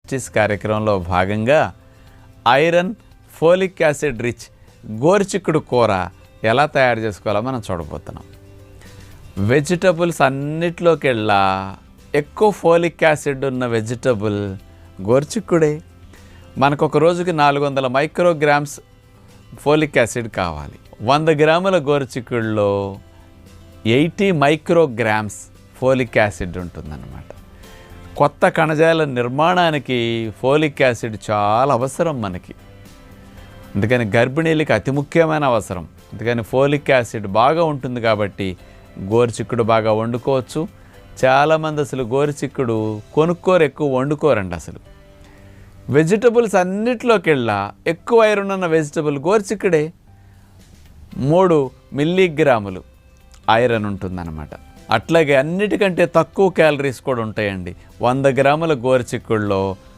Justice కార్యక్రమంలో భాగంగా iron folic acid rich గోరుచిక్కుడు కూర ఎలా తయారు చేసుకోవాలో మనం చూడబోతున్నాం. వెజిటబుల్స్ అన్నిట్లోకెల్లా ఎక్కువ ఫోలిక్ యాసిడ్ ఉన్న వెజిటబుల్ గోరుచిక్కుడే. మనకు ఒక రోజుకి 400 మైక్రోగ్రామ్స్ ఫోలిక్ యాసిడ్ కావాలి. 100 గ్రాముల గోరుచిక్కుడులో 80 మైక్రోగ్రామ్స్ ఫోలిక్ యాసిడ్ ఉంటుందన్నమాట. కొత్త కణజాల నిర్మాణానికి ఫోలిక్ యాసిడ్ చాలా అవసరం మనకి. అందుకని గర్భిణీలకి అతి ముఖ్యమైన అవసరం. అందుకని ఫోలిక్ యాసిడ్ బాగా ఉంటుంది కాబట్టి గోరుచిక్కుడు బాగా వండుకోవచ్చు. చాలామంది అసలు గోరుచిక్కుడు కొనుక్కోరు, ఎక్కువ వండుకోరండి. అసలు వెజిటబుల్స్ అన్నిట్లోకెల్లా ఎక్కువ ఐరన్ ఉన్న వెజిటబుల్ గోరుచిక్కుడే. 3 మిల్లీగ్రాములు ఐరన్ ఉంటుందన్నమాట. అట్లాగే అన్నిటికంటే తక్కువ క్యాలరీస్ కూడా ఉంటాయండి. 100 గ్రాముల గోరుచిక్కుడులో